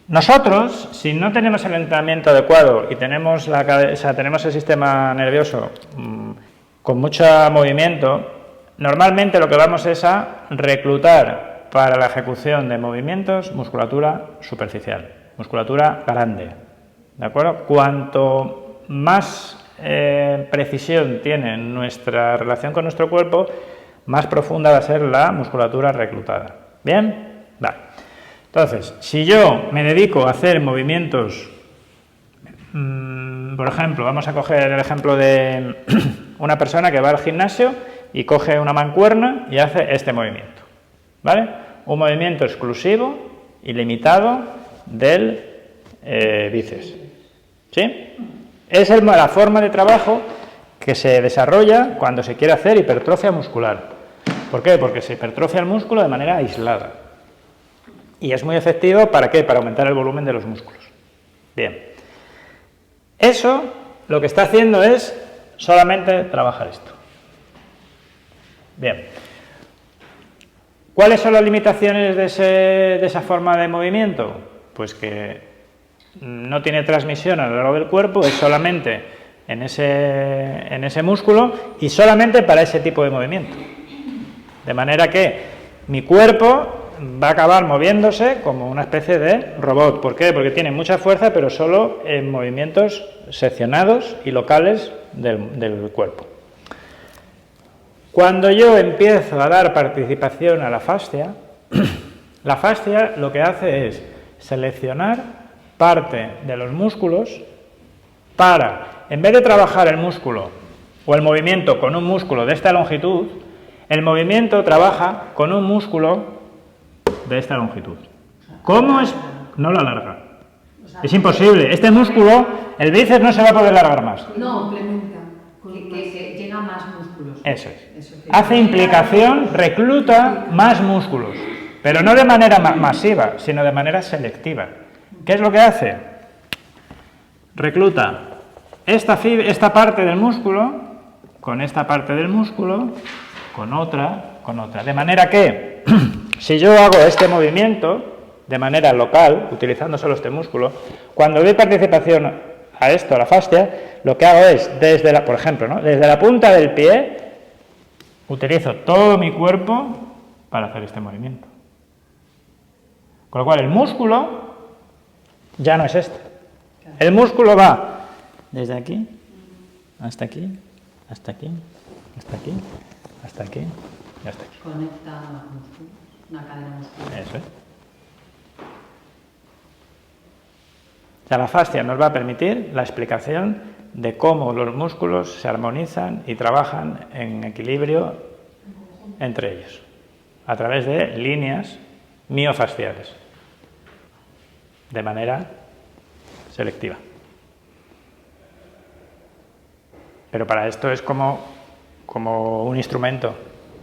Nosotros, si no tenemos el entrenamiento adecuado y tenemos tenemos el sistema nervioso con mucho movimiento, normalmente lo que vamos es a reclutar para la ejecución de movimientos musculatura superficial, musculatura grande, ¿de acuerdo? Cuanto más precisión tiene nuestra relación con nuestro cuerpo, más profunda va a ser la musculatura reclutada. ¿Bien? Vale. Entonces, si yo me dedico a hacer movimientos, por ejemplo, vamos a coger el ejemplo de una persona que va al gimnasio y coge una mancuerna y hace este movimiento, ¿vale? Un movimiento exclusivo y limitado del bíceps, ¿sí? Es la forma de trabajo que se desarrolla cuando se quiere hacer hipertrofia muscular. ¿Por qué? Porque se hipertrofia el músculo de manera aislada. Y es muy efectivo, ¿para qué? Para aumentar el volumen de los músculos. Bien. Eso lo que está haciendo es solamente trabajar esto. Bien. ¿Cuáles son las limitaciones de esa forma de movimiento? Pues que no tiene transmisión a lo largo del cuerpo, es solamente en ese músculo y solamente para ese tipo de movimiento. De manera que mi cuerpo va a acabar moviéndose como una especie de robot. ¿Por qué? Porque tiene mucha fuerza, pero solo en movimientos seccionados y locales del cuerpo. Cuando yo empiezo a dar participación a la fascia lo que hace es seleccionar parte de los músculos para, en vez de trabajar el músculo o el movimiento con un músculo de esta longitud, el movimiento trabaja con un músculo de esta longitud. ¿Cómo es? No lo alarga. Es imposible. Este músculo, el bíceps no se va a poder alargar más. No, complementa. Que llega más músculos. Eso es. Hace implicación, recluta más músculos. Pero no de manera masiva, sino de manera selectiva. ¿Qué es lo que hace? Recluta esta parte del músculo con esta parte del músculo, con otra. De manera que, si yo hago este movimiento de manera local, utilizando solo este músculo, cuando doy participación a esto, a la fascia, lo que hago es, por ejemplo, ¿no? Desde la punta del pie, utilizo todo mi cuerpo para hacer este movimiento. Con lo cual, el músculo ya no es este. El músculo va desde aquí, hasta aquí, hasta aquí, hasta aquí, hasta aquí. Ya está aquí. Conecta los músculos, una cadena muscular. Eso es. O sea, la fascia nos va a permitir la explicación de cómo los músculos se armonizan y trabajan en equilibrio entre ellos, a través de líneas miofasciales, de manera selectiva. Pero para esto es como un instrumento.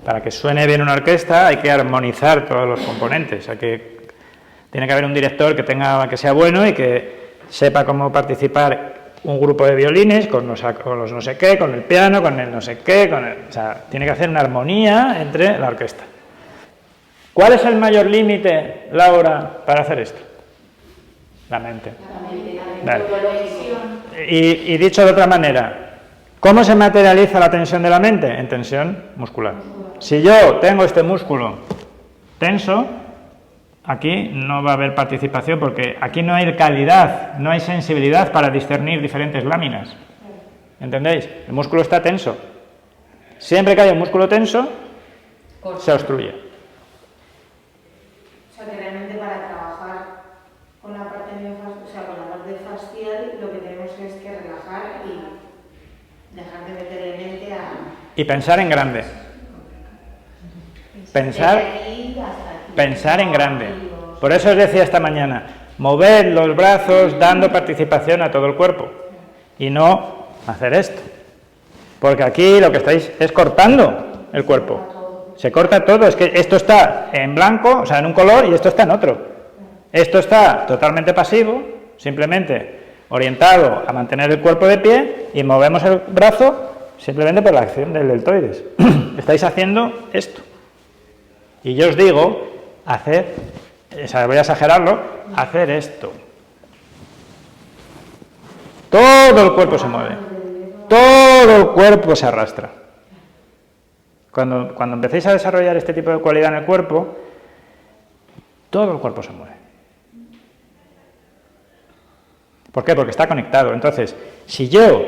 Para que suene bien una orquesta hay que armonizar todos los componentes. Tiene que haber un director que sea bueno y que sepa cómo participar un grupo de violines con los no sé qué, con el piano, con el no sé qué, o sea, tiene que hacer una armonía entre la orquesta. ¿Cuál es el mayor límite, Laura, para hacer esto? La mente. Vale. Y dicho de otra manera, ¿cómo se materializa la tensión de la mente? En tensión muscular. Si yo tengo este músculo tenso, aquí no va a haber participación porque aquí no hay calidad, no hay sensibilidad para discernir diferentes láminas. ¿Entendéis? El músculo está tenso. Siempre que haya un músculo tenso, se obstruye. O sea, que realmente para trabajar con la parte con la parte fascial, lo que tenemos es que relajar y dejar de meterle mente a... Y pensar en grande. Pensar en grande. Por eso os decía esta mañana, mover los brazos dando participación a todo el cuerpo y no hacer esto. Porque aquí lo que estáis es cortando el cuerpo. Se corta todo, es que esto está en blanco, o sea, en un color, y esto está en otro. Esto está totalmente pasivo, simplemente orientado a mantener el cuerpo de pie y movemos el brazo simplemente por la acción del deltoides. Estáis haciendo esto. Y yo os digo, hacer o sea, voy a exagerarlo, hacer esto. Todo el cuerpo se mueve. Todo el cuerpo se arrastra. Cuando empecéis a desarrollar este tipo de cualidad en el cuerpo, todo el cuerpo se mueve. ¿Por qué? Porque está conectado. Entonces, si yo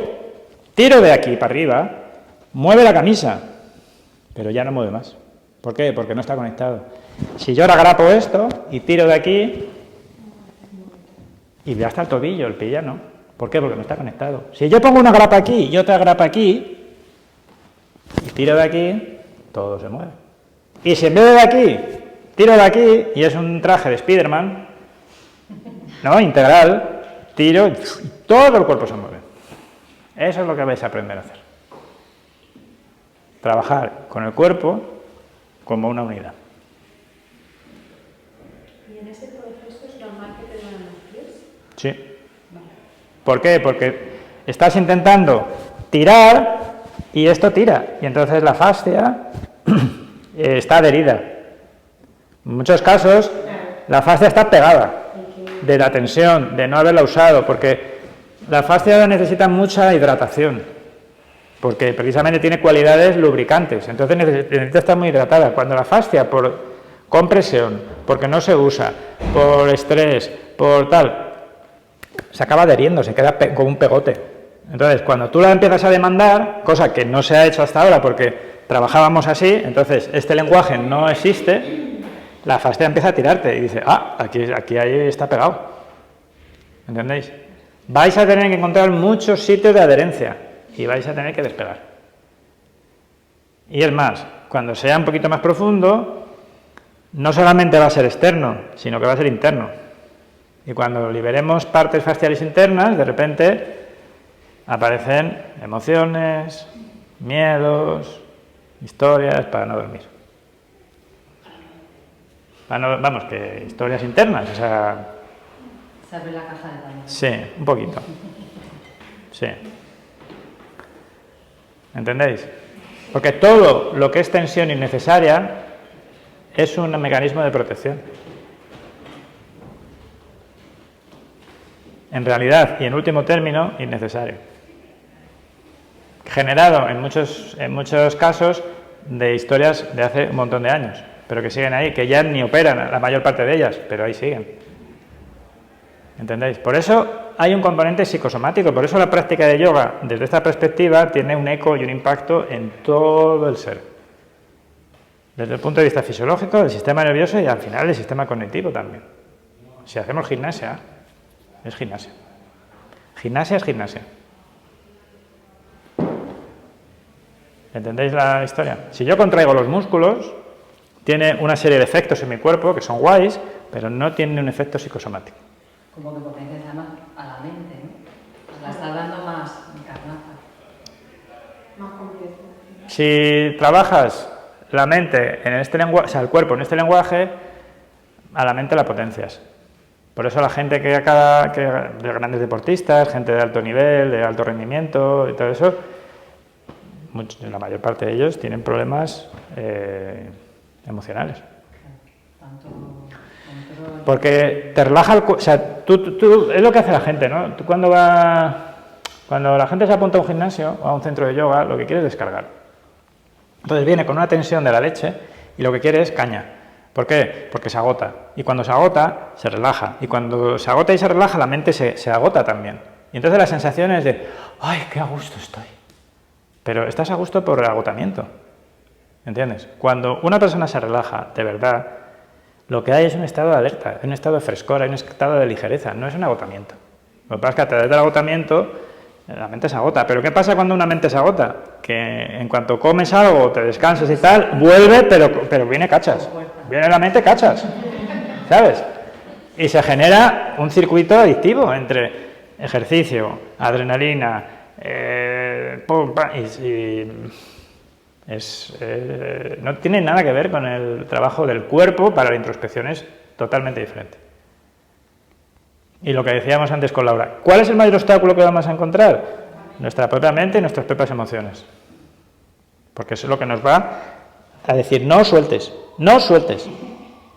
tiro de aquí para arriba, mueve la camisa, pero ya no mueve más. ¿Por qué? Porque no está conectado. Si yo ahora grapo esto y tiro de aquí, y ya está el tobillo, el pie ya no. ¿Por qué? Porque no está conectado. Si yo pongo una grapa aquí y otra grapa aquí, y tiro de aquí, todo se mueve. Y si en vez de aquí, tiro de aquí, y es un traje de Spiderman, ¿no? Integral, tiro y todo el cuerpo se mueve. Eso es lo que vais a aprender a hacer. Trabajar con el cuerpo como una unidad. ¿Y en ese proceso es normal que te duelen los pies? Sí. ¿Por qué? Porque estás intentando tirar y esto tira. Y entonces la fascia está adherida. En muchos casos la fascia está pegada de la tensión, de no haberla usado, porque la fascia necesita mucha hidratación, porque precisamente tiene cualidades lubricantes, entonces necesita estar muy hidratada. Cuando la fascia, por compresión, porque no se usa, por estrés, por tal, se acaba adheriendo, se queda como un pegote. Entonces, cuando tú la empiezas a demandar, cosa que no se ha hecho hasta ahora porque trabajábamos así, entonces este lenguaje no existe, la fascia empieza a tirarte y dice, aquí ahí está pegado. ¿Entendéis? Vais a tener que encontrar muchos sitios de adherencia y vais a tener que despegar. Y es más, cuando sea un poquito más profundo, no solamente va a ser externo, sino que va a ser interno. Y cuando liberemos partes fasciales internas, de repente aparecen emociones, miedos, historias para no dormir. Vamos, que historias internas, o sea... Se abre la caja de Pandora. Sí, un poquito. Sí. ¿Entendéis? Porque todo lo que es tensión innecesaria es un mecanismo de protección. En realidad, y en último término, innecesario. Generado en muchos casos de historias de hace un montón de años, pero que siguen ahí, que ya ni operan la mayor parte de ellas, pero ahí siguen. ¿Entendéis? Por eso hay un componente psicosomático, por eso la práctica de yoga, desde esta perspectiva, tiene un eco y un impacto en todo el ser. Desde el punto de vista fisiológico, del sistema nervioso y al final del sistema cognitivo también. Si hacemos gimnasia, es gimnasia. Gimnasia es gimnasia. ¿Entendéis la historia? Si yo contraigo los músculos, tiene una serie de efectos en mi cuerpo que son guays, pero no tiene un efecto psicosomático. Como que potencia además a la mente, ¿no? La está dando más carnaza. Más complejo. Si trabajas la mente en este lenguaje, o sea, el cuerpo en este lenguaje, a la mente la potencias. Por eso la gente que de grandes deportistas, gente de alto nivel, de alto rendimiento y todo eso, la mayor parte de ellos tienen problemas emocionales. Porque te relaja el cuerpo, o sea, tú, es lo que hace la gente, ¿no? Tú cuando la gente se apunta a un gimnasio o a un centro de yoga, lo que quiere es descargar. Entonces viene con una tensión de la leche y lo que quiere es caña. ¿Por qué? Porque se agota. Y cuando se agota, se relaja. Y cuando se agota y se relaja, la mente se agota también. Y entonces la sensación es de, ¡ay, qué a gusto estoy! Pero estás a gusto por el agotamiento. ¿Entiendes? Cuando una persona se relaja, de verdad, lo que hay es un estado de alerta, un estado de frescor, hay un estado de ligereza, no es un agotamiento. Lo que pasa es que a través del agotamiento la mente se agota. ¿Pero qué pasa cuando una mente se agota? Que en cuanto comes algo, te descansas y tal, vuelve, pero viene cachas. Viene la mente cachas, ¿sabes? Y se genera un circuito adictivo entre ejercicio, adrenalina, no tiene nada que ver con el trabajo del cuerpo para la introspección, es totalmente diferente. Y lo que decíamos antes con Laura, ¿cuál es el mayor obstáculo que vamos a encontrar? Nuestra propia mente y nuestras propias emociones. Porque eso es lo que nos va a decir, no sueltes, no sueltes.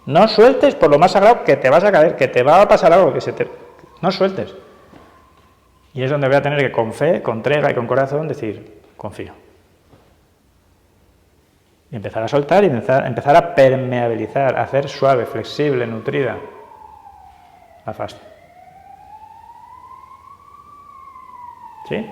No sueltes por lo más sagrado, que te vas a caer, que te va a pasar algo, no sueltes. Y es donde voy a tener que, con fe, con entrega y con corazón, decir, confío. Y empezar a soltar y empezar a permeabilizar, a hacer suave, flexible, nutrida la fascia. ¿Sí?